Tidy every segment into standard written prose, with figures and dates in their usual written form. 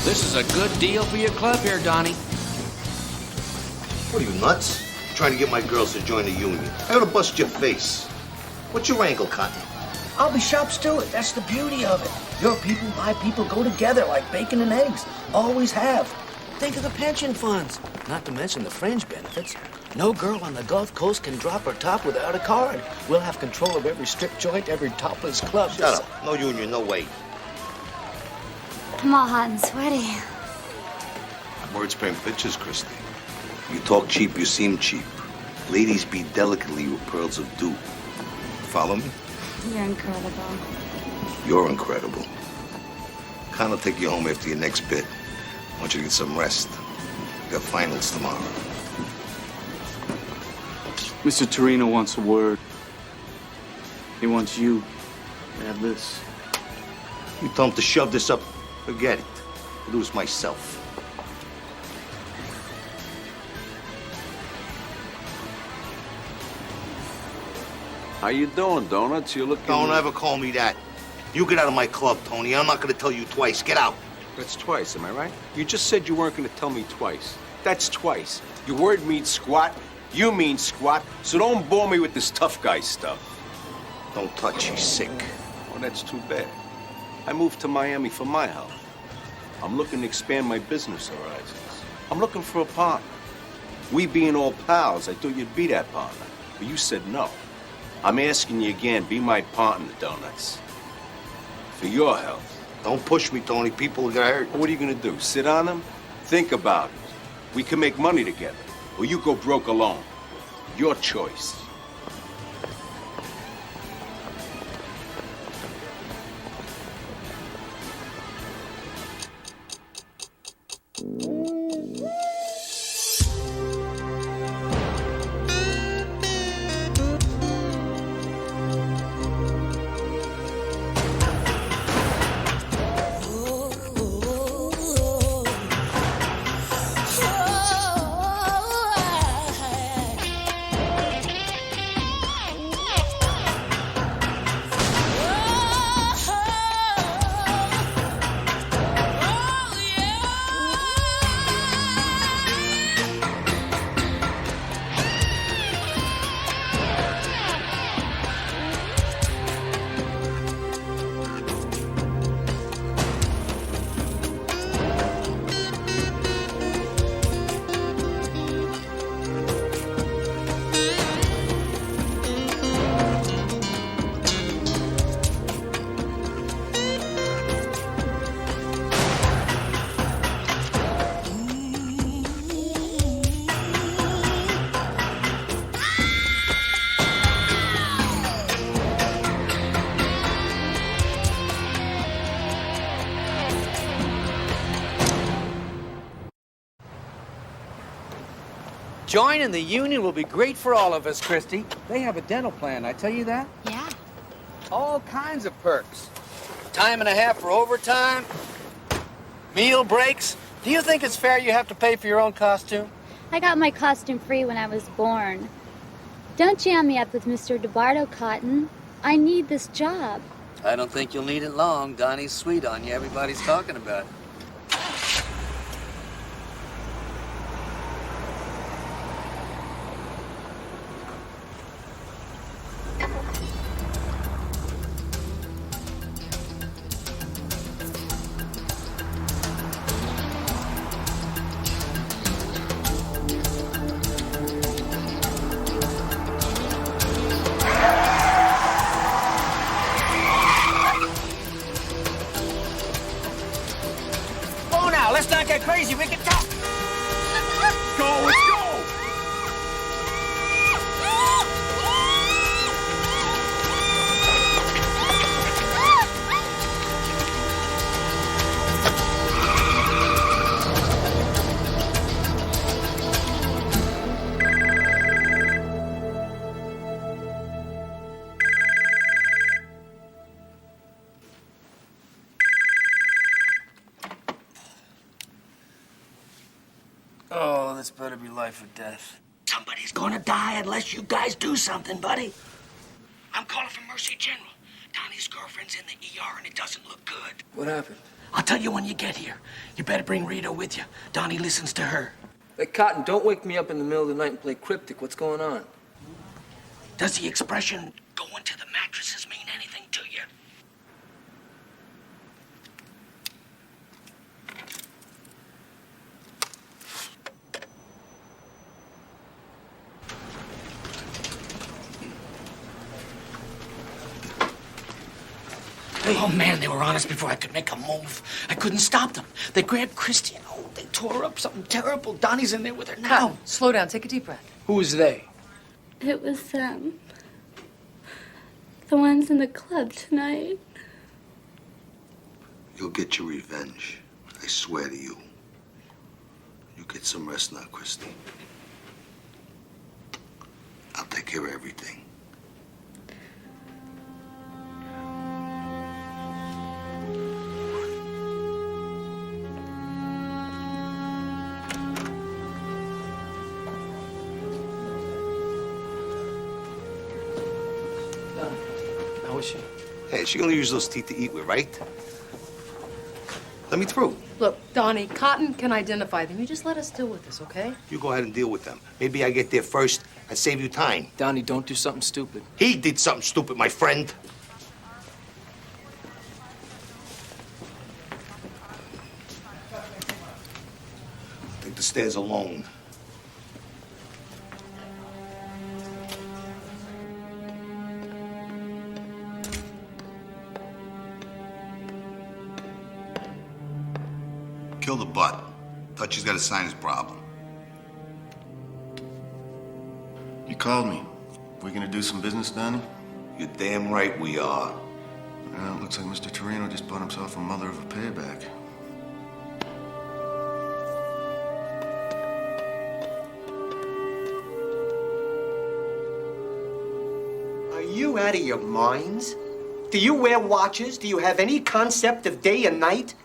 This is a good deal for your club here, Donnie. What are you, nuts? Trying to get my girls to join the union. I ought to bust your face. What's your angle, Cotton? I'll be shop steward. That's the beauty of it. Your people, my people go together like bacon and eggs. Always have. Think of the pension funds. Not to mention the fringe benefits. No girl on the Gulf Coast can drop her top without a card. We'll have control of every strip joint, every topless club. Shut up. No union, no way. I'm all hot and sweaty. Words paint pictures, Christy. You talk cheap, you seem cheap. Ladies beat delicately with pearls of dew. Follow me? You're incredible. You're incredible. Con will take you home after your next bit. I want you to get some rest. We got finals tomorrow. Mr. Torino wants a word. He wants you to have this. You tell him to shove this up. Forget it. I'll do this myself. How you doing, Donuts? You looking... Don't ever call me that. You get out of my club, Tony. I'm not going to tell you twice. Get out. That's twice, am I right? You just said you weren't going to tell me twice. That's twice. Your word means squat. You mean squat. So don't bore me with this tough guy stuff. Don't touch. He's sick. Oh, that's too bad. I moved to Miami for my health. I'm looking to expand my business horizons. I'm looking for a partner. We being all pals, I thought you'd be that partner. But you said no. I'm asking you again, be my partner, Donuts. For your health. Don't push me, Tony. People are going to hurt. What are you going to do, sit on them? Think about it. We can make money together, or you go broke alone. Your choice. Joining the union will be great for all of us, Christy. They have a dental plan, I tell you that? Yeah. All kinds of perks. Time and a half for overtime, meal breaks. Do you think it's fair you have to pay for your own costume? I got my costume free when I was born. Don't jam me up with Mr. DeBardo, Cotton. I need this job. I don't think you'll need it long. Donnie's sweet on you. Everybody's talking about it. Let's not get crazy. We can talk. Go, let's go! Oh, this better be life or death. Somebody's gonna die unless you guys do something, buddy. I'm calling from Mercy General. Donnie's girlfriend's in the ER and it doesn't look good. What happened? I'll tell you when you get here. You better bring Rita with you. Donnie listens to her. Hey, Cotton, don't wake me up in the middle of the night and play cryptic. What's going on? Does the expression "go into the mattresses" mean anything to you? Oh, man, they were on us before I could make a move. I couldn't stop them. They grabbed Christy and, they tore up something terrible. Donnie's in there with her now. Cotton, slow down. Take a deep breath. Who's they? It was them. The ones in the club tonight. You'll get your revenge. I swear to you. You get some rest now, Christy. I'll take care of everything. How is she? Hey, she gonna use those teeth to eat with, right? Let me through. Look, Donnie, Cotton can identify them. You just let us deal with this, okay? You go ahead and deal with them. Maybe I get there first and save you time. Donnie, don't do something stupid. He did something stupid, my friend. Take the stairs alone. Kill the butt. Touchy's got to sign his problem. You called me. We gonna do some business, Donnie? You're damn right we are. Well, it looks like Mr. Torino just bought himself a mother of a payback. Are you out of your minds? Do you wear watches? Do you have any concept of day and night?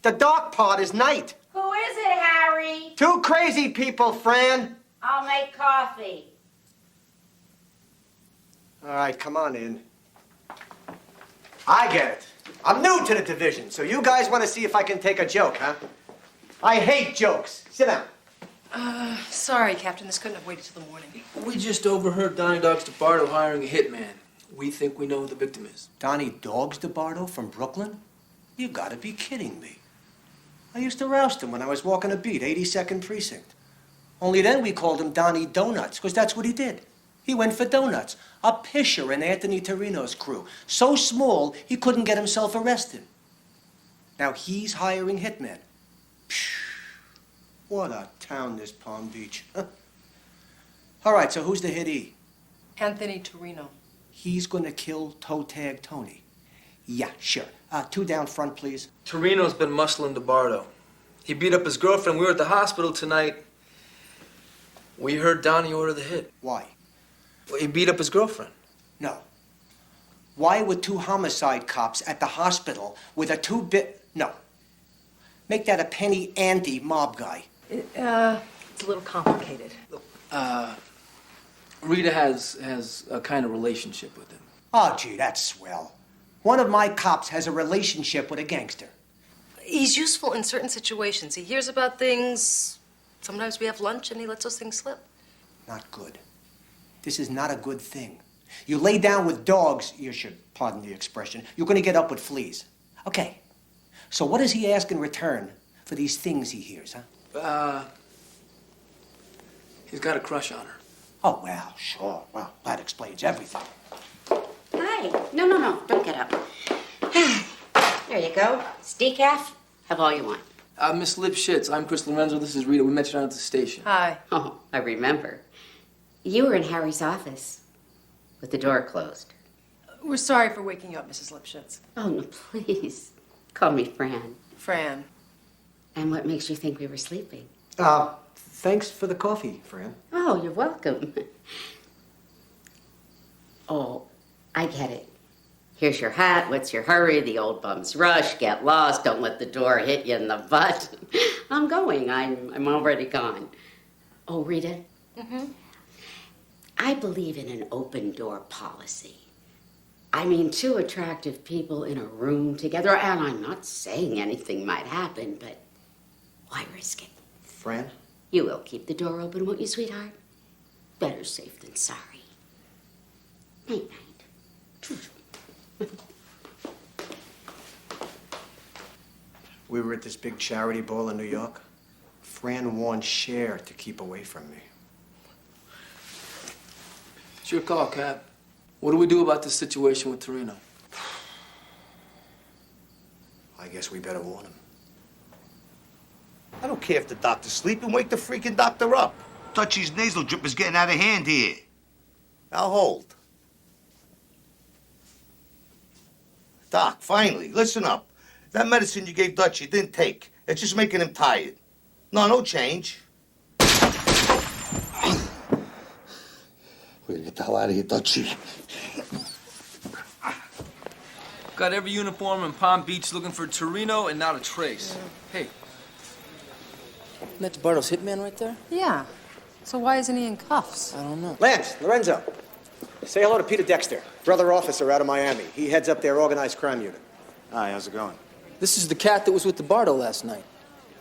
The dark part is night. Who is it, Harry? Two crazy people, Fran. I'll make coffee. All right, come on in. I get it. I'm new to the division, so you guys want to see if I can take a joke, huh? I hate jokes. Sit down. Sorry, Captain. This couldn't have waited till the morning. We just overheard Donnie Dogs DeBardo hiring a hitman. We think we know who the victim is. Donnie Dogs DeBardo from Brooklyn? You gotta be kidding me. I used to roust him when I was walking a beat, 82nd Precinct. Only then we called him Donnie Donuts, because that's what he did. He went for donuts. A pisher in Anthony Torino's crew. So small, he couldn't get himself arrested. Now he's hiring hitmen. Phew. What a town, this Palm Beach. Huh? All right, so who's the hittie? Anthony Torino. He's gonna kill Toe Tag Tony. Yeah, sure. Two down front, please. Torino's been muscling DeBardo. He beat up his girlfriend. We were at the hospital tonight. We heard Donnie order the hit. Why? Well, he beat up his girlfriend. No. Why were two homicide cops at the hospital with a two-bit... No. Make that a Penny Andy mob guy. It's a little complicated. Rita has a kind of relationship with him. Oh, gee, that's swell. One of my cops has a relationship with a gangster. He's useful in certain situations. He hears about things. Sometimes we have lunch and he lets those things slip. Not good. This is not a good thing. You lay down with dogs, you should pardon the expression, you're going to get up with fleas. Okay. So what does he ask in return for these things he hears, huh? He's got a crush on her. Oh, well, sure. Well, that explains everything. Hi. No. Don't get up. There you go. It's decaf. Have all you want. Miss Lipschitz, I'm Chris Lorenzo. This is Rita. We met you down at the station. Hi. Oh, I remember. You were in Harry's office with the door closed. We're sorry for waking you up, Mrs. Lipschitz. Oh, no, please. Call me Fran. Fran. And what makes you think we were sleeping? Thanks for the coffee, Fran. Oh, you're welcome. Oh, I get it. Here's your hat. What's your hurry? The old bum's rush. Get lost. Don't let the door hit you in the butt. I'm going. I'm already gone. Oh, Rita? Mm-hmm. I believe in an open door policy. I mean, two attractive people in a room together, and I'm not saying anything might happen, but why risk it? Fran? You will keep the door open, won't you, sweetheart? Better safe than sorry. Night-night. We were at this big charity ball in New York. Fran warned Cher to keep away from me. It's your call, Cap. What do we do about this situation with Torino? I guess we better warn him. I don't care if the doctor's sleeping. Wake the freaking doctor up. Dutchie's nasal drip is getting out of hand here. Now hold. Doc, finally, listen up. That medicine you gave Dutchie didn't take. It's just making him tired. No change. We're gonna get the hell out of here, Dutchie. Got every uniform in Palm Beach looking for Torino and not a trace. Hey. Isn't that DeBardo's hitman right there? Yeah. So why isn't he in cuffs? I don't know. Lance, Lorenzo, say hello to Peter Dexter, brother officer out of Miami. He heads up their organized crime unit. Hi, how's it going? This is the cat that was with DeBardo last night.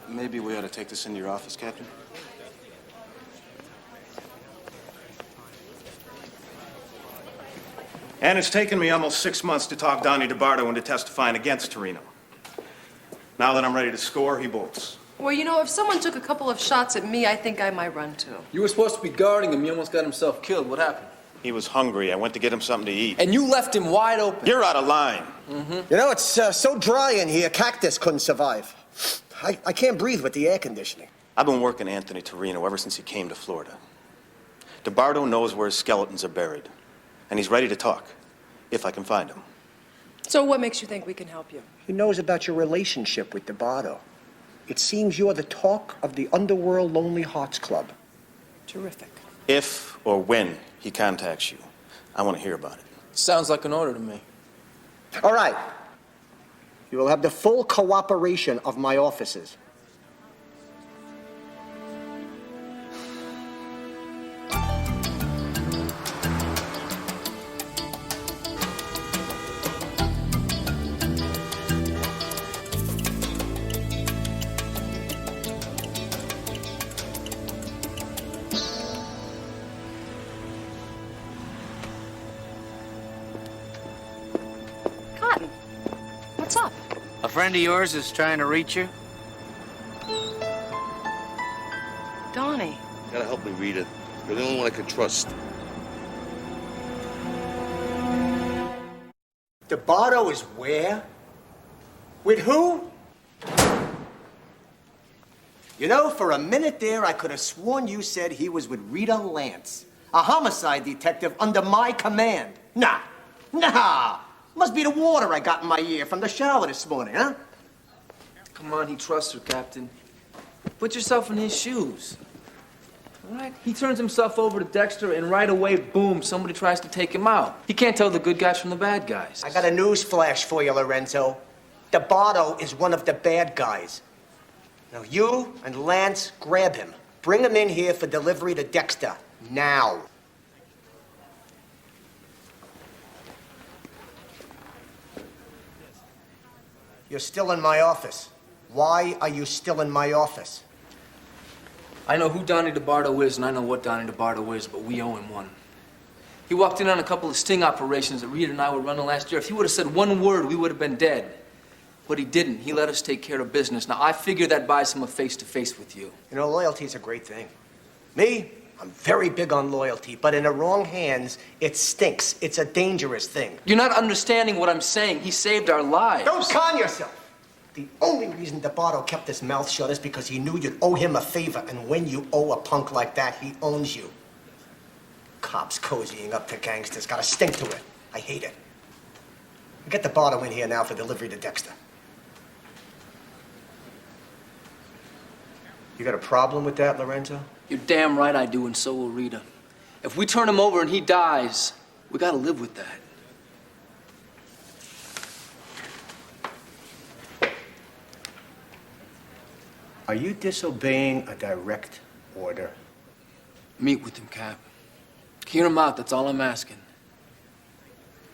Maybe we ought to take this into your office, Captain. And it's taken me almost 6 months to talk Donnie DeBardo into testifying against Torino. Now that I'm ready to score, he bolts. Well, you know, if someone took a couple of shots at me, I think I might run too. You were supposed to be guarding him. He almost got himself killed. What happened? He was hungry. I went to get him something to eat. And you left him wide open. You're out of line. You know, it's so dry in here, cactus couldn't survive. I can't breathe with the air conditioning. I've been working Anthony Torino ever since he came to Florida. DeBardo knows where his skeletons are buried, and he's ready to talk, if I can find him. So what makes you think we can help you? He knows about your relationship with DeBardo. It seems you're the talk of the Underworld Lonely Hearts Club. Terrific. If or when he contacts you, I want to hear about it. Sounds like an order to me. All right. You will have the full cooperation of my officers. What's up? A friend of yours is trying to reach you? Donnie. You gotta help me, Rita. You're the only one I can trust. DeBardo is where? With who? You know, for a minute there, I could have sworn you said he was with Rita Lance, a homicide detective under my command. Nah. Must be the water I got in my ear from the shower this morning, huh? Come on, he trusts her, Captain. Put yourself in his shoes. All right? He turns himself over to Dexter, and right away, boom, somebody tries to take him out. He can't tell the good guys from the bad guys. I got a news flash for you, Lorenzo. DeBardo is one of the bad guys. Now, you and Lance, grab him. Bring him in here for delivery to Dexter. Now. You're still in my office. Why are you still in my office? I know who Donnie DeBardo is, and I know what Donnie DeBardo is, but we owe him one. He walked in on a couple of sting operations that Rita and I were running last year. If he would have said one word, we would have been dead. But he didn't. He let us take care of business. Now, I figure that buys him a face-to-face with you. You know, loyalty's a great thing. Me, I'm very big on loyalty, but in the wrong hands, it stinks. It's a dangerous thing. You're not understanding what I'm saying. He saved our lives. Don't con yourself. The only reason DeBardo kept his mouth shut is because he knew you'd owe him a favor, and when you owe a punk like that, he owns you. Cops cozying up to gangsters. Got a stink to it. I hate it. Get DeBardo in here now for delivery to Dexter. You got a problem with that, Lorenzo? You're damn right I do, and so will Rita. If we turn him over and he dies, we gotta live with that. Are you disobeying a direct order? Meet with him, Cap. Hear him out, that's all I'm asking.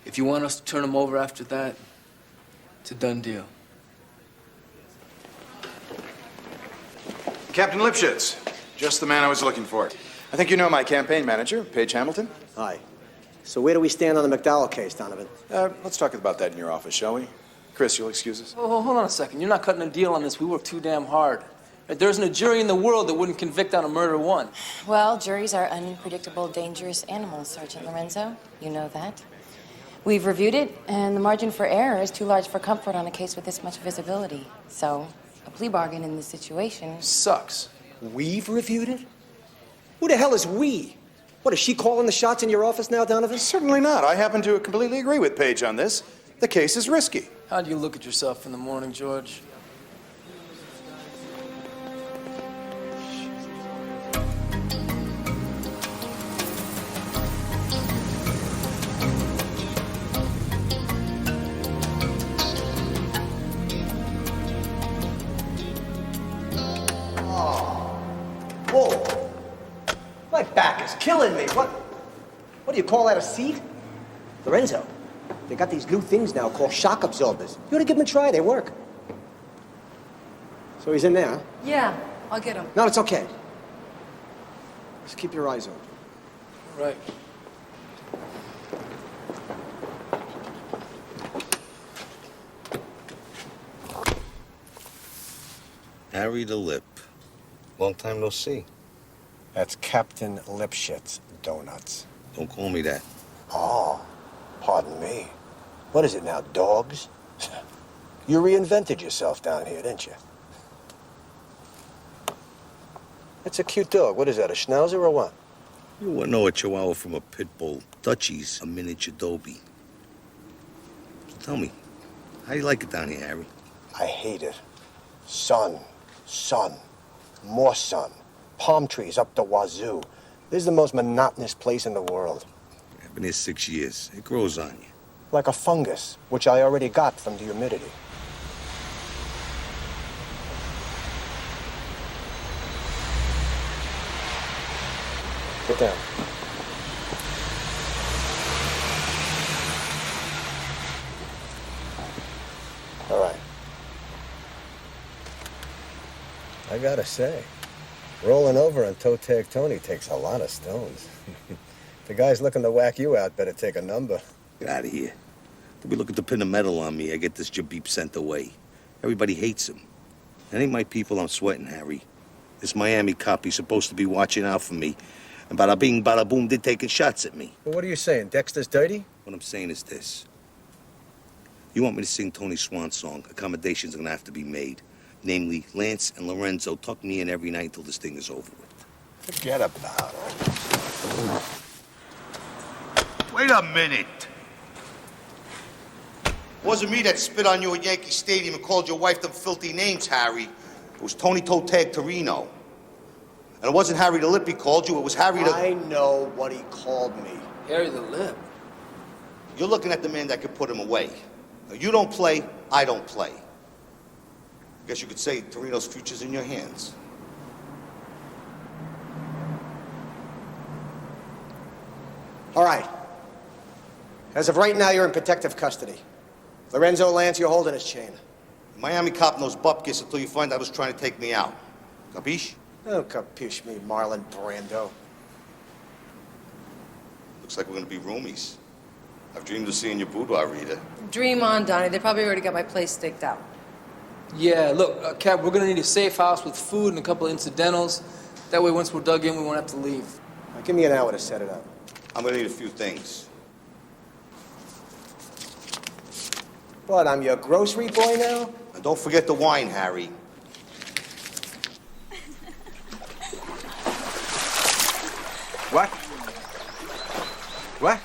If you want us to turn him over after that, it's a done deal. Captain Lipschitz, just the man I was looking for. I think you know my campaign manager, Paige Hamilton. Hi. So where do we stand on the McDowell case, Donovan? Let's talk about that in your office, shall we? Chris, you'll excuse us? Oh, hold on a second. You're not cutting a deal on this. We work too damn hard. There isn't a jury in the world that wouldn't convict on a murder one. Well, juries are unpredictable, dangerous animals, Sergeant Lorenzo. You know that. We've reviewed it, and the margin for error is too large for comfort on a case with this much visibility. So, a plea bargain in this situation sucks. We've reviewed it? Who the hell is we? What, is she calling the shots in your office now, Donovan? Certainly not. I happen to completely agree with Paige on this. The case is risky. How do you look at yourself in the morning, George? Whoa. My back is killing me. What do you call that, a seat? Lorenzo, they got these new things now called shock absorbers. You ought to give them a try. They work. So he's in there, huh? Yeah, I'll get him. No, it's okay. Just keep your eyes open. Right. Harry the Lip. Long time no see. That's Captain Lipschitz, Donuts. Don't call me that. Oh, pardon me. What is it now, dogs? You reinvented yourself down here, didn't you? That's a cute dog. What is that, a schnauzer or what? You wouldn't know a chihuahua from a pit bull. Dutchie's a miniature Dobie. So tell me, how do you like it down here, Harry? I hate it. Sun, more sun. Palm trees up the wazoo. This is the most monotonous place in the world. I've been here 6 years. It grows on you. Like a fungus, which I already got from the humidity. Get down. All right. I gotta say, rolling over on Toe Tag Tony takes a lot of stones. The guy's looking to whack you out better take a number. Get out of here. They'll be looking to pin a medal on me. I get this Jabib sent away. Everybody hates him. That ain't my people I'm sweating, Harry. This Miami cop, he's supposed to be watching out for me. And bada bing, bada boom, they're taking shots at me. Well, what are you saying? Dexter's dirty? What I'm saying is this. You want me to sing Tony's swan song? Accommodations are gonna have to be made. Namely, Lance and Lorenzo tuck me in every night until this thing is over with. Forget about it. Wait a minute. Wasn't me that spit on you at Yankee Stadium and called your wife them filthy names, Harry. It was Tony Toe Tag Torino. And it wasn't Harry the Lip he called you, it was Harry the... I know what he called me. Harry the Lip? You're looking at the man that could put him away. Now, you don't play, I don't play. I guess you could say Torino's future's in your hands. All right. As of right now, you're in protective custody. Lorenzo Lance, you're holding his chain. The Miami cop knows bupkis until you find out who's trying to take me out. Capiche? Oh, capiche me, Marlon Brando. Looks like we're gonna be roomies. I've dreamed of seeing your boudoir, Rita. Dream on, Donnie. They probably already got my place staked out. Yeah, look, Cap, we're gonna need a safe house with food and a couple of incidentals. That way, once we're dug in, we won't have to leave. Now, give me an hour to set it up. I'm gonna need a few things. What, I'm your grocery boy now? And don't forget the wine, Harry. What? What?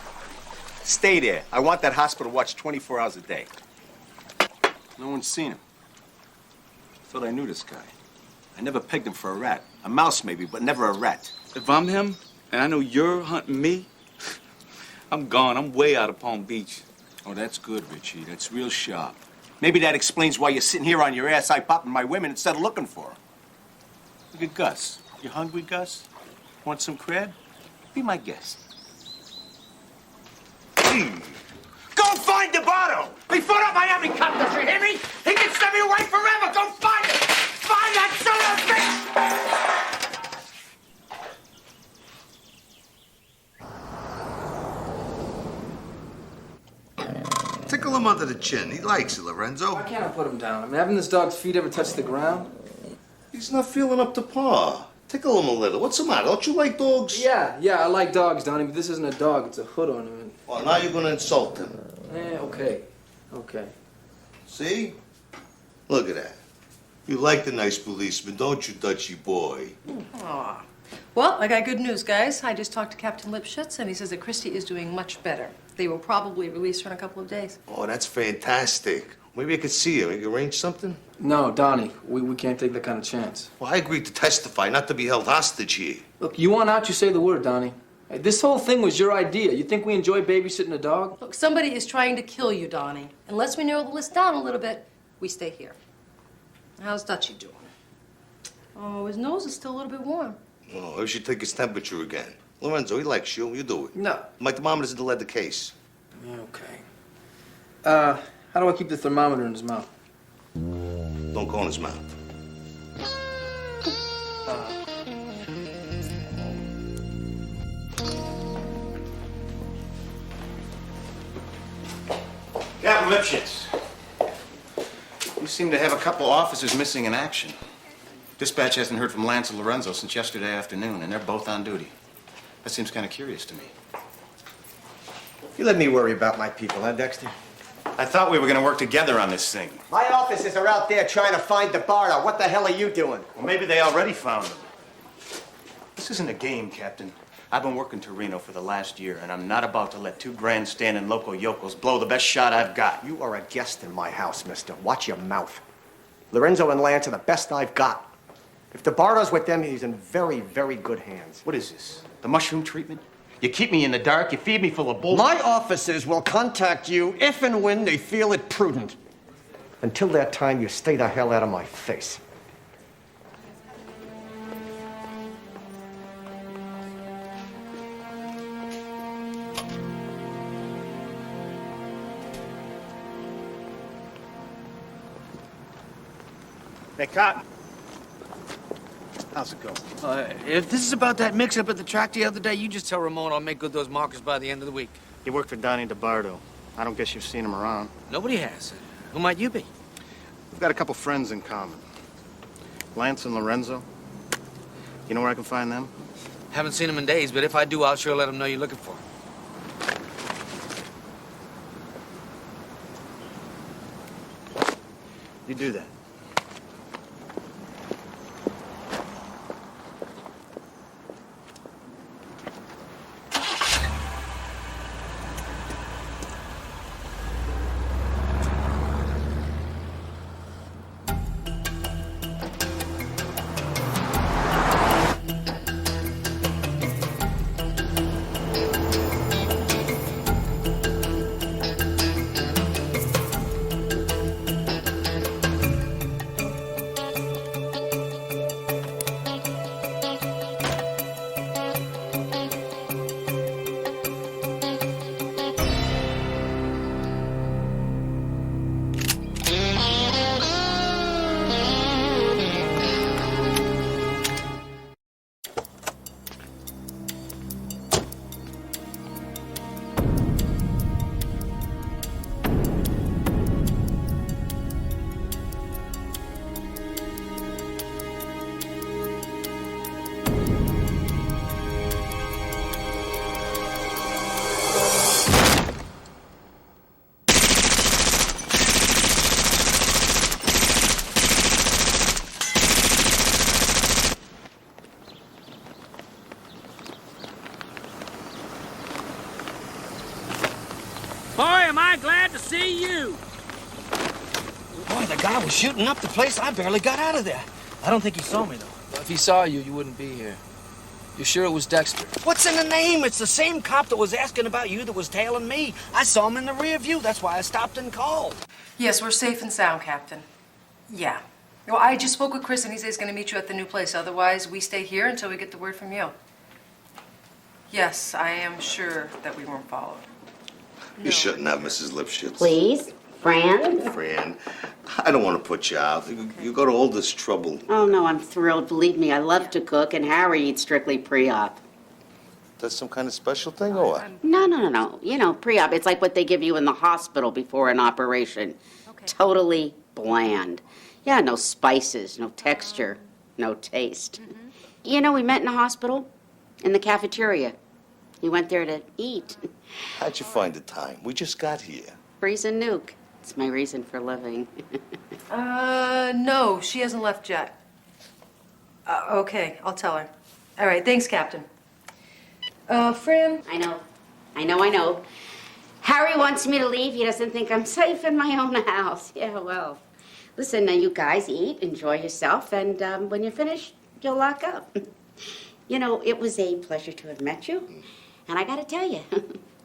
Stay there. I want that hospital watch 24 hours a day. No one's seen him. Thought I knew this guy. I never pegged him for a rat. A mouse maybe, but never a rat. If I'm him, and I know you're hunting me, I'm gone. I'm way out of Palm Beach. Oh, that's good, Richie. That's real sharp. Maybe that explains why you're sitting here on your ass eye-popping my women instead of looking for her. Look at Gus. You hungry, Gus? Want some crab? Be my guest. Gus! Go find DeBardo! Before that Miami cop does, you hear me? He can send me away forever! Go find him! Find that son of a bitch! Tickle him under the chin. He likes it, Lorenzo. Why can't I put him down? I mean, haven't this dog's feet ever touched the ground? He's not feeling up to par. Tickle him a little. What's the matter? Don't you like dogs? Yeah, I like dogs, Donnie, but this isn't a dog. It's a hood ornament. Well, now you're going to insult him. Okay. See? Look at that. You like the nice policeman, don't you, Dutchy boy? Aw. Well, I got good news, guys. I just talked to Captain Lipschitz, and he says that Christy is doing much better. They will probably release her in a couple of days. Oh, that's fantastic. Maybe I could see him. We could arrange something? No, Donnie, we can't take that kind of chance. Well, I agreed to testify, not to be held hostage here. Look, you want out, you say the word, Donnie. Hey, this whole thing was your idea. You think we enjoy babysitting a dog? Look, somebody is trying to kill you, Donnie. Unless we narrow the list down a little bit, we stay here. How's Dutchy doing? Oh, his nose is still a little bit warm. Oh, I should take his temperature again. Lorenzo, he likes you. You do it. No. My thermometer's in the lead case. Okay. How do I keep the thermometer in his mouth? Don't go in his mouth. Captain Lipschitz, you seem to have a couple officers missing in action. Dispatch hasn't heard from Lance and Lorenzo since yesterday afternoon, and they're both on duty. That seems kind of curious to me. You let me worry about my people, huh, Dexter? I thought we were going to work together on this thing. My officers are out there trying to find DeBardo. What the hell are you doing? Well, maybe they already found him. This isn't a game, Captain. I've been working Torino for the last year, and I'm not about to let two grandstanding local yokels blow the best shot I've got. You are a guest in my house, mister. Watch your mouth. Lorenzo and Lance are the best I've got. If DeBardo's with them, he's in very, very good hands. What is this? The mushroom treatment? You keep me in the dark, you feed me full of bull. My officers will contact you if and when they feel it prudent. Until that time, you stay the hell out of my face. Hey, Cotton. How's it going? If this is about that mix-up at the track the other day, you just tell Ramon I'll make good those markers by the end of the week. You work for Donnie DeBardo. I don't guess you've seen him around. Nobody has. Who might you be? We've got a couple friends in common. Lance and Lorenzo. You know where I can find them? Haven't seen them in days, but if I do, I'll sure let them know you're looking for them. You do that. Boy, am I glad to see you. Boy, the guy was shooting up the place. I barely got out of there. I don't think he saw me, though. Well, if he saw you, you wouldn't be here. You sure it was Dexter? What's in the name? It's the same cop that was asking about you that was tailing me. I saw him in the rear view. That's why I stopped and called. Yes, we're safe and sound, Captain. Yeah. Well, I just spoke with Chris, and he says he's going to meet you at the new place. Otherwise, we stay here until we get the word from you. Yes, I am sure that we weren't followed. You shouldn't have, Mrs. Lipschitz. Please, Fran? Fran, I don't want to put you out. You go to all this trouble. Oh, no, I'm thrilled. Believe me, I love to cook, and Harry eats strictly pre-op. That's some kind of special thing or what? No. You know, pre-op, it's like what they give you in the hospital before an operation. Okay. Totally bland. Yeah, no spices, no texture, no taste. Mm-hmm. You know, we met in the hospital, in the cafeteria. You went there to eat. How'd you find the time? We just got here. Freeze and nuke. It's my reason for living. No, she hasn't left yet. Okay, I'll tell her. All right, thanks, Captain. Fran? I know. Harry wants me to leave. He doesn't think I'm safe in my own house. Yeah, well. Listen, now you guys eat, enjoy yourself, and when you're finished, you'll lock up. You know, it was a pleasure to have met you. And I gotta tell you,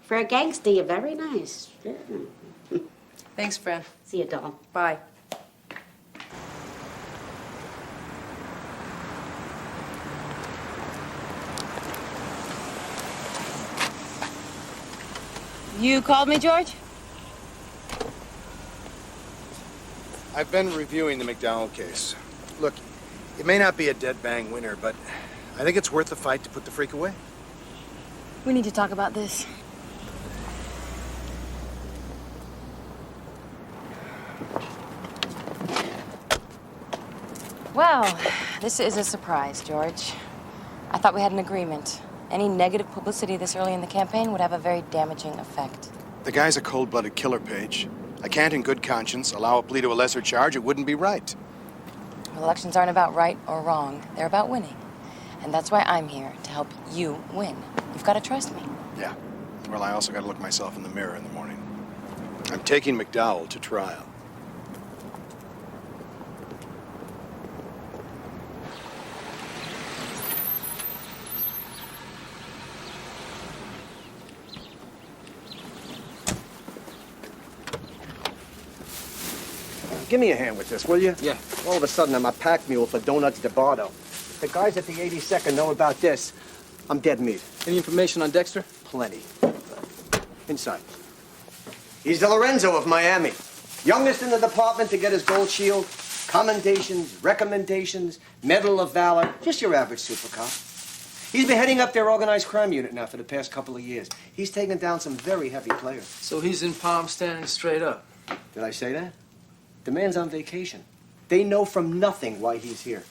for a gangster, you're very nice. Yeah. Thanks, Fran. See you, doll. Bye. You called me, George? I've been reviewing the McDowell case. Look, it may not be a dead-bang winner, but I think it's worth the fight to put the freak away. We need to talk about this. Well, this is a surprise, George. I thought we had an agreement. Any negative publicity this early in the campaign would have a very damaging effect. The guy's a cold-blooded killer, Paige. I can't in good conscience allow a plea to a lesser charge. It wouldn't be right. Well, elections aren't about right or wrong. They're about winning. And that's why I'm here, to help you win. You've got to trust me. Yeah. Well, I also got to look myself in the mirror in the morning. I'm taking McDowell to trial. Give me a hand with this, will you? Yeah. All of a sudden, I'm a pack mule for Donuts DeBardo. The guys at the 82nd know about this. I'm dead meat. Any information on Dexter? Plenty. Inside. He's the Lorenzo of Miami. Youngest in the department to get his gold shield. Commendations, recommendations, Medal of Valor. Just your average super cop. He's been heading up their organized crime unit now for the past couple of years. He's taken down some very heavy players. So he's in Palm standing straight up. Did I say that? The man's on vacation. They know from nothing why he's here.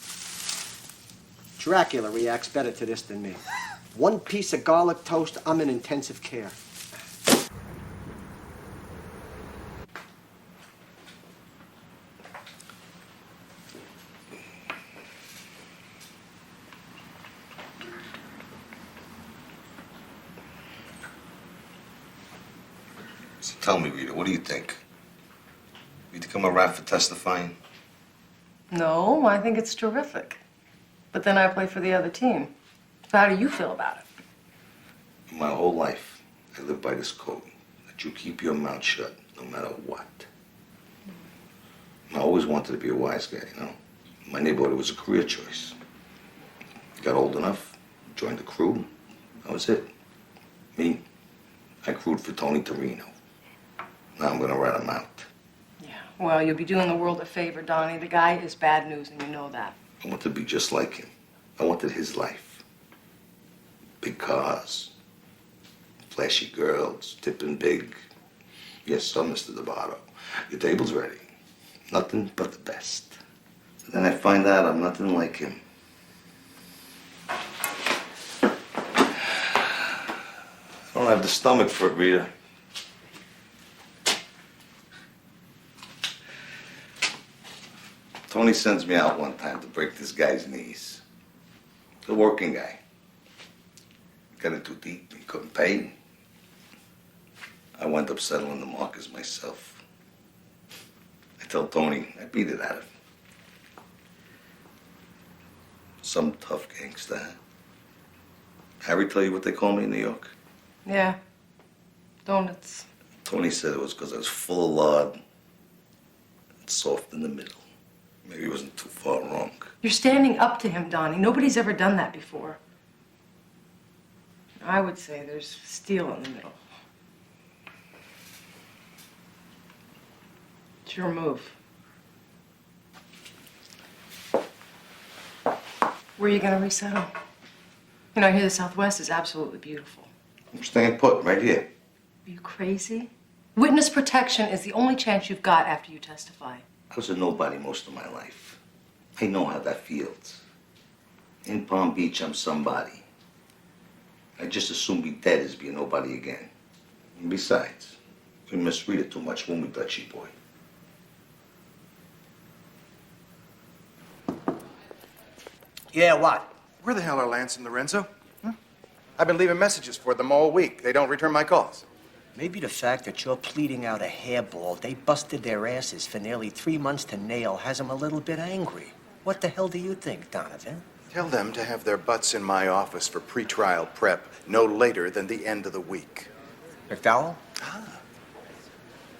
Dracula reacts better to this than me. One piece of garlic toast, I'm in intensive care. So tell me, Rita, what do you think? You think I'm a rat for testifying? No, I think it's terrific. But then I play for the other team. So how do you feel about it? My whole life, I live by this code, that you keep your mouth shut no matter what. I always wanted to be a wise guy, you know. In my neighborhood, it was a career choice. Got old enough, joined the crew, that was it. Me, I crewed for Tony Torino. Now I'm gonna rat him out. Yeah, well, you'll be doing the world a favor, Donnie. The guy is bad news, and you know that. I want to be just like him. I wanted his life. Big cars, flashy girls, tipping big. Yes, sir, Mr. DeBardo. Your table's ready. Nothing but the best. And then I find out I'm nothing like him. I don't have the stomach for it, Rita. Tony sends me out one time to break this guy's knees. The working guy. Got it too deep. He couldn't pay. I wound up settling the markers myself. I tell Tony I beat it out of him. Some tough gangster. Harry tell you what they call me in New York? Yeah. Donuts. Tony said it was because I was full of lard and soft in the middle. Maybe he wasn't too far wrong. You're standing up to him, Donnie. Nobody's ever done that before. I would say there's steel in the middle. It's your move. Where are you gonna resettle? You know, I hear the Southwest is absolutely beautiful. I'm staying put right here. Are you crazy? Witness protection is the only chance you've got after you testify. I was a nobody most of my life. I know how that feels. In Palm Beach, I'm somebody. I'd just as soon be dead as be a nobody again. And besides, we miss Rita too much, won't we, Dutchie boy? Yeah, what? Where the hell are Lance and Lorenzo? I've been leaving messages for them all week. They don't return my calls. Maybe the fact that you're pleading out a hairball, they busted their asses for nearly 3 months to nail, has them a little bit angry. What the hell do you think, Donovan? Tell them to have their butts in my office for pretrial prep no later than the end of the week. McDowell?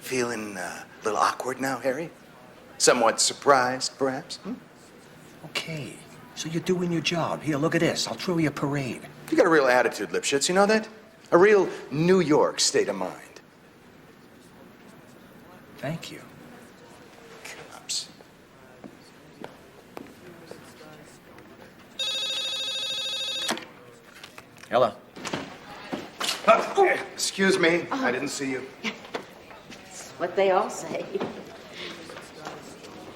Feeling a little awkward now, Harry? Somewhat surprised, perhaps? Okay, so you're doing your job. Here, look at this. I'll throw you a parade. You got a real attitude, Lipschitz, you know that? A real New York state of mind. Thank you. Cops. Hello. Excuse me, I didn't see you. What they all say.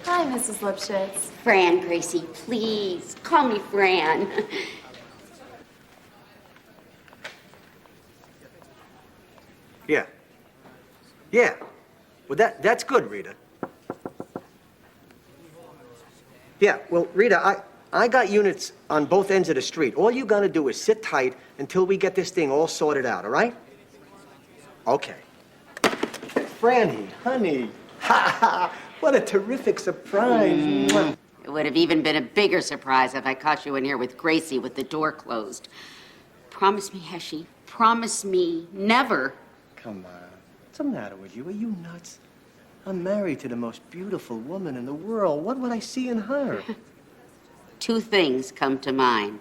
Hi, Mrs. Lipschitz. Fran, Gracie, please. Call me Fran. Yeah. Yeah. Well, that's good, Rita. Yeah, well, Rita, I got units on both ends of the street. All you gotta do is sit tight until we get this thing all sorted out, all right? Okay. Franny, honey. Ha ha! What a terrific surprise. It would have even been a bigger surprise if I caught you in here with Gracie with the door closed. Promise me, Heshy. Promise me never. Come on. What's the matter with you? Are you nuts? I'm married to the most beautiful woman in the world. What would I see in her? 2 things come to mind.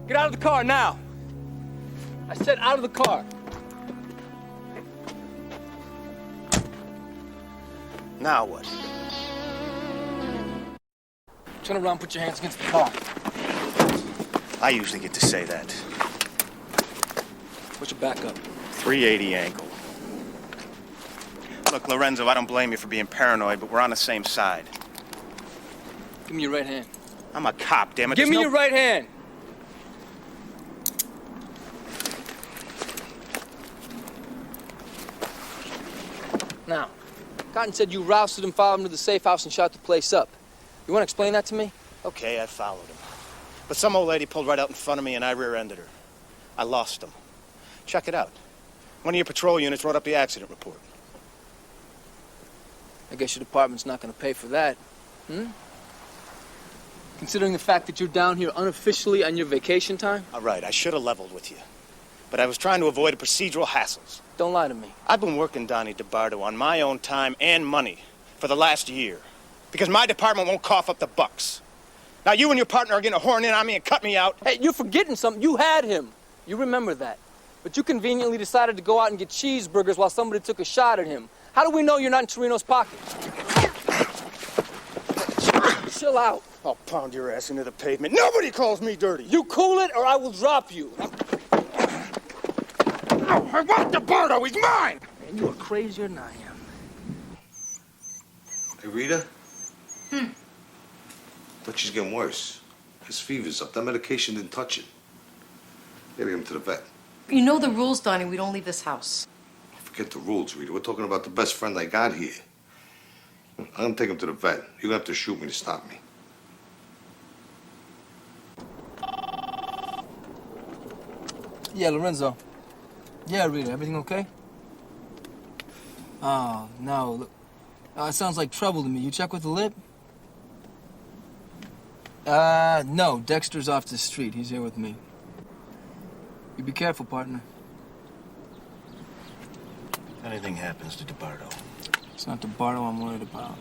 Get out of the car now. I said out of the car. Now what? Turn around, put your hands against the car. I usually get to say that. What's your backup? 380 ankle. Look, Lorenzo, I don't blame you for being paranoid, but we're on the same side. Give me your right hand. I'm a cop, damn it. Give me your right hand. Now, Cotton said you rousted him, followed him to the safe house, and shot the place up. You want to explain that to me? Okay, I followed him. But some old lady pulled right out in front of me, and I rear-ended her. I lost him. Check it out. One of your patrol units wrote up the accident report. I guess your department's not going to pay for that. Considering the fact that you're down here unofficially on your vacation time? All right, I should have leveled with you. But I was trying to avoid procedural hassles. Don't lie to me. I've been working Donnie DeBardo on my own time and money for the last year. Because my department won't cough up the bucks. Now you and your partner are going to horn in on me and cut me out. Hey, you're forgetting something. You had him. You remember that. But you conveniently decided to go out and get cheeseburgers while somebody took a shot at him. How do we know you're not in Torino's pocket? Chill out. I'll pound your ass into the pavement. Nobody calls me dirty. You cool it or I will drop you. I want DeBardo. He's mine. Man, you are crazier than I am. Hey, Rita? But she's getting worse. His fever's up. That medication didn't touch it. Gotta get him to the vet. You know the rules, Donnie. We don't leave this house. Forget the rules, Rita. We're talking about the best friend I got here. I'm gonna take him to the vet. You're gonna have to shoot me to stop me. Yeah, Lorenzo. Yeah, Rita, everything okay? Oh, no. Look, it sounds like trouble to me. You check with the lip? No. Dexter's off the street. He's here with me. You be careful, partner. If anything happens to DeBardo. It's not DeBardo I'm worried about.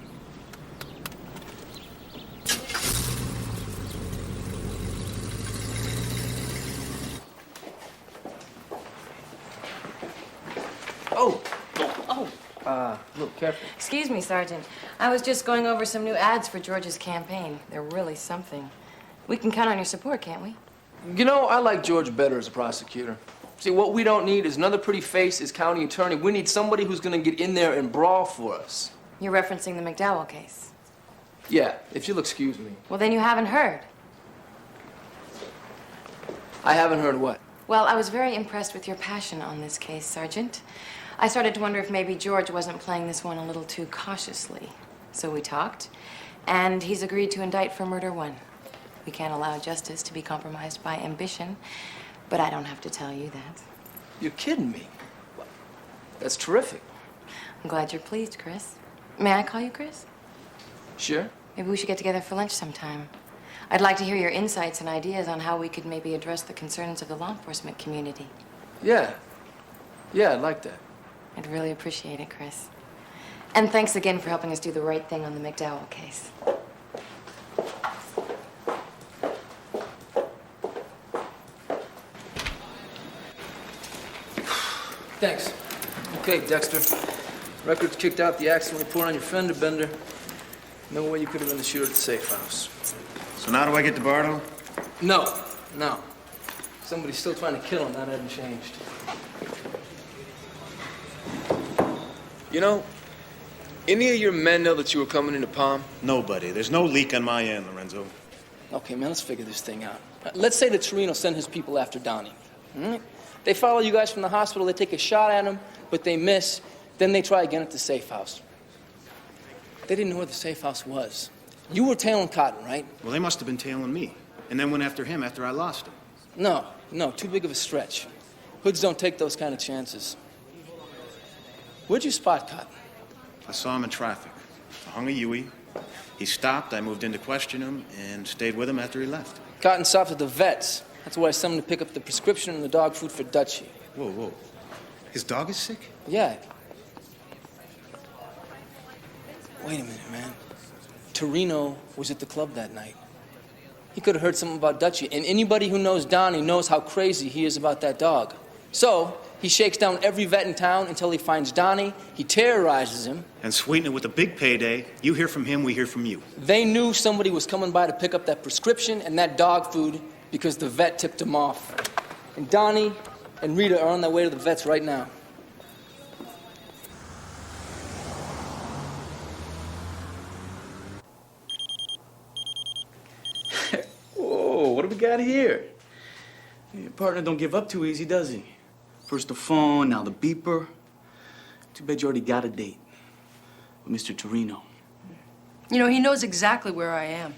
Look, careful. Excuse me, Sergeant. I was just going over some new ads for George's campaign. They're really something. We can count on your support, can't we? You know, I like George better as a prosecutor. See, what we don't need is another pretty face as county attorney. We need somebody who's gonna get in there and brawl for us. You're referencing the McDowell case. Yeah, if you'll excuse me. Well, then you haven't heard. I haven't heard what? Well, I was very impressed with your passion on this case, Sergeant. I started to wonder if maybe George wasn't playing this one a little too cautiously. So we talked, and he's agreed to indict for murder one. We can't allow justice to be compromised by ambition, but I don't have to tell you that. You're kidding me. That's terrific. I'm glad you're pleased, Chris. May I call you Chris? Sure. Maybe we should get together for lunch sometime. I'd like to hear your insights and ideas on how we could maybe address the concerns of the law enforcement community. Yeah. Yeah, I'd like that. I'd really appreciate it, Chris. And thanks again for helping us do the right thing on the McDowell case. Thanks. Okay, Dexter. Records kicked out the accident report on your fender bender. No way you could have been the shooter at the safe house. So now do I get DeBardo? No. Somebody's still trying to kill him. That hasn't changed. You know, any of your men know that you were coming into Palm? Nobody. There's no leak on my end, Lorenzo. Okay, man, let's figure this thing out. Let's say that Torino sent his people after Donnie. They follow you guys from the hospital, they take a shot at him, but they miss. Then they try again at the safe house. They didn't know where the safe house was. You were tailing Cotton, right? Well, they must have been tailing me. And then went after him after I lost him. No, too big of a stretch. Hoods don't take those kind of chances. Where'd you spot Cotton? I saw him in traffic. I hung a Huey. He stopped, I moved in to question him, and stayed with him after he left. Cotton stopped at the vet's. That's why I sent him to pick up the prescription and the dog food for Dutchie. Whoa. His dog is sick? Yeah. Wait a minute, man. Torino was at the club that night. He could have heard something about Dutchie, and anybody who knows Donnie knows how crazy he is about that dog. So, he shakes down every vet in town until he finds Donnie. He terrorizes him. And sweeten it with a big payday. You hear from him, we hear from you. They knew somebody was coming by to pick up that prescription and that dog food because the vet tipped him off. And Donnie and Rita are on their way to the vet's right now. Whoa, what do we got here? Your partner don't give up too easy, does he? First the phone, now the beeper. Too bad you already got a date with Mr. Torino. You know, he knows exactly where I am.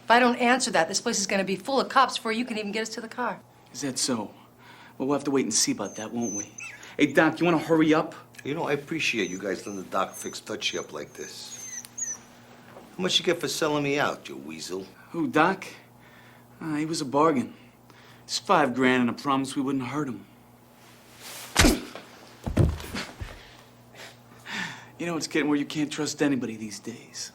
If I don't answer that, this place is going to be full of cops before you can even get us to the car. Is that so? Well, we'll have to wait and see about that, won't we? Hey, Doc, you want to hurry up? You know, I appreciate you guys letting the doc fix Dutchie up like this. How much you get for selling me out, you weasel? Who, Doc? He was a bargain. It's $5 grand and a promise we wouldn't hurt him. You know, it's getting where you can't trust anybody these days.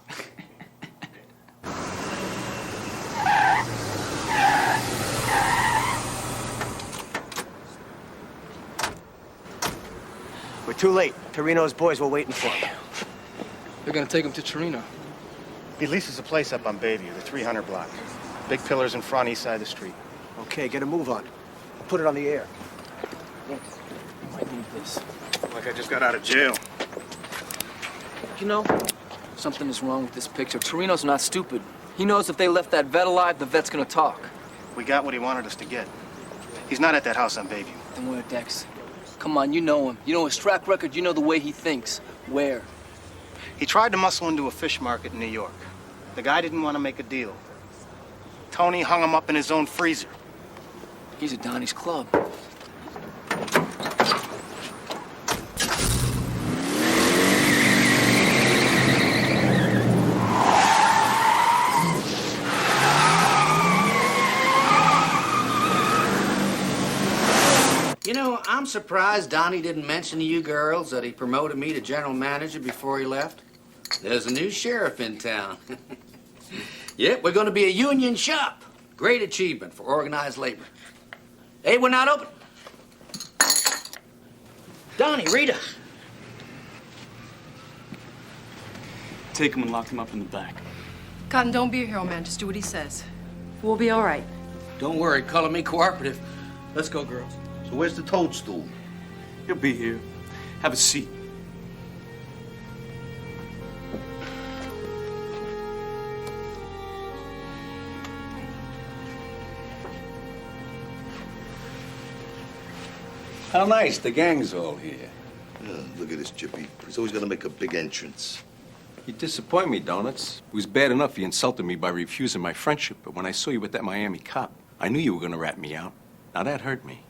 We're too late. Torino's boys were waiting for him. They're gonna take him to Torino. He leases a place up on Bayview, the 300 block. Big pillars in front, east side of the street. Okay, get a move on. I'll put it on the air. Look, I might need this. Like I just got out of jail. You know, something is wrong with this picture. Torino's not stupid. He knows if they left that vet alive, the vet's gonna talk. We got what he wanted us to get. He's not at that house on Bayview. And where, Dex? Come on, you know him. You know his track record. You know the way he thinks. Where? He tried to muscle into a fish market in New York. The guy didn't want to make a deal. Tony hung him up in his own freezer. He's at Donnie's club. You know, I'm surprised Donnie didn't mention to you girls that he promoted me to general manager before he left. There's a new sheriff in town. Yep, we're going to be a union shop. Great achievement for organized labor. Hey, we're not open. Donnie, Rita. Take him and lock him up in the back. Cotton, don't be a hero, man. Just do what he says. We'll be all right. Don't worry, color me cooperative. Let's go, girls. So where's the toadstool? He'll be here. Have a seat. How nice, the gang's all here. Look at this Chippy. He's always gonna make a big entrance. You disappoint me, Donuts. It was bad enough you insulted me by refusing my friendship, but when I saw you with that Miami cop, I knew you were gonna rat me out. Now that hurt me.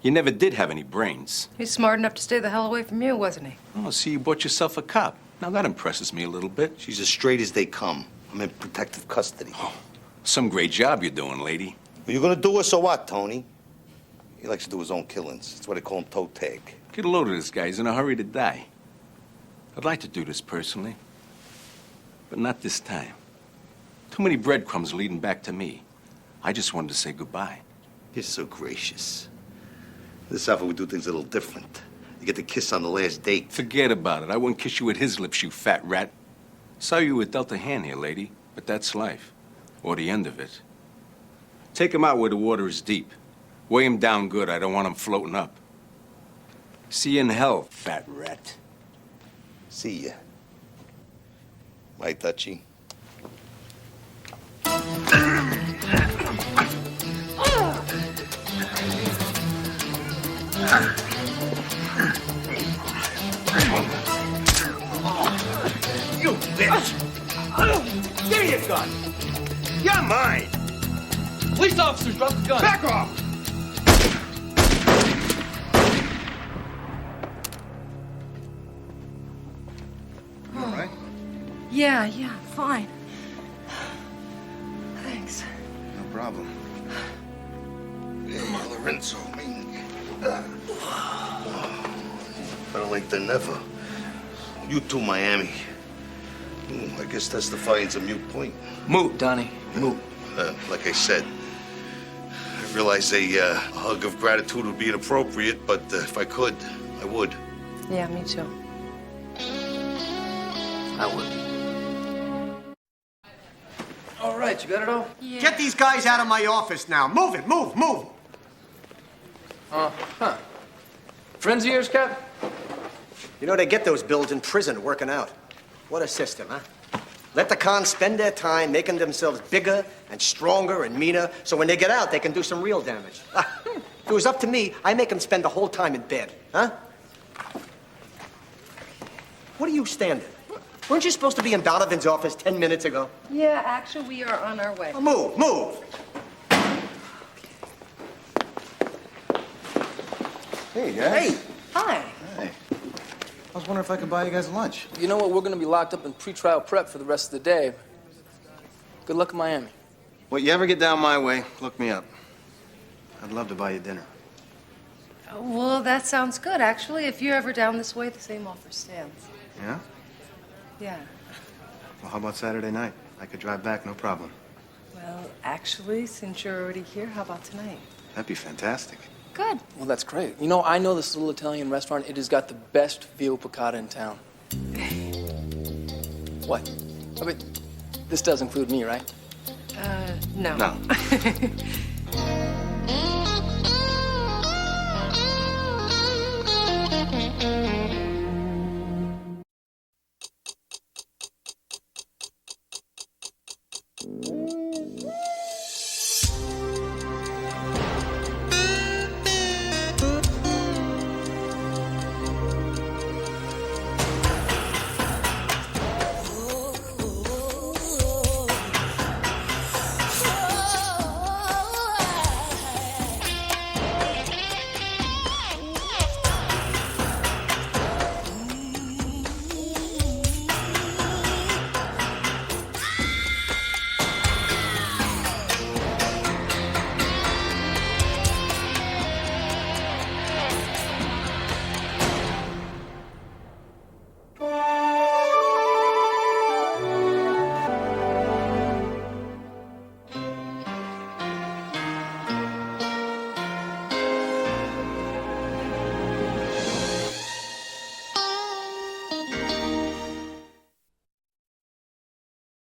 You never did have any brains. He's smart enough to stay the hell away from you, wasn't he? Oh, see, you bought yourself a cop. Now that impresses me a little bit. She's as straight as they come. I'm in protective custody. Oh, some great job you're doing, lady. Are you gonna do us or what, Tony? He likes to do his own killings. That's why they call him toe tag. Get a load of this guy. He's in a hurry to die. I'd like to do this personally, but not this time. Too many breadcrumbs leading back to me. I just wanted to say goodbye. You're so gracious. This offer we do things a little different. You get the kiss on the last date. Forget about it. I wouldn't kiss you with his lips, you fat rat. Sorry you were dealt a hand here, lady, but that's life. Or the end of it. Take him out where the water is deep. Weigh him down good. I don't want him floating up. See you in hell, fat rat. See ya. My touchy. You bitch! Give me your gun! You're mine! Police officers, drop the gun! Back off! You all right? Yeah, fine. Thanks. No problem. Lorenzo, better late than never. You too, Miami. I guess testifying's a moot point. Moot, Donnie. Moot. Like I said, I realize a hug of gratitude would be inappropriate, but if I could, I would. Yeah, me too. I would. All right, you got it all? Yeah. Get these guys out of my office now. Move it, move. Huh. Friends of yours, Cap? You know, they get those bills in prison working out. What a system, huh? Let the cons spend their time making themselves bigger and stronger and meaner, so when they get out, they can do some real damage. If it was up to me, I'd make them spend the whole time in bed, huh? What are you standing? Weren't you supposed to be in Donovan's office 10 minutes ago? Yeah, actually, we are on our way. Well, move. Hey, guys. Hey. Hi. Hey. I was wondering if I could buy you guys lunch. You know what? We're going to be locked up in pretrial prep for the rest of the day. Good luck in Miami. Well, you ever get down my way, look me up. I'd love to buy you dinner. Well, that sounds good, actually. If you're ever down this way, the same offer stands. Yeah? Yeah. Well, how about Saturday night? I could drive back, no problem. Well, actually, since you're already here, how about tonight? That'd be fantastic. Good. Well, that's great. You know, I know this little Italian restaurant. It has got the best veal piccata in town. What? I mean, this does include me, right? No. No.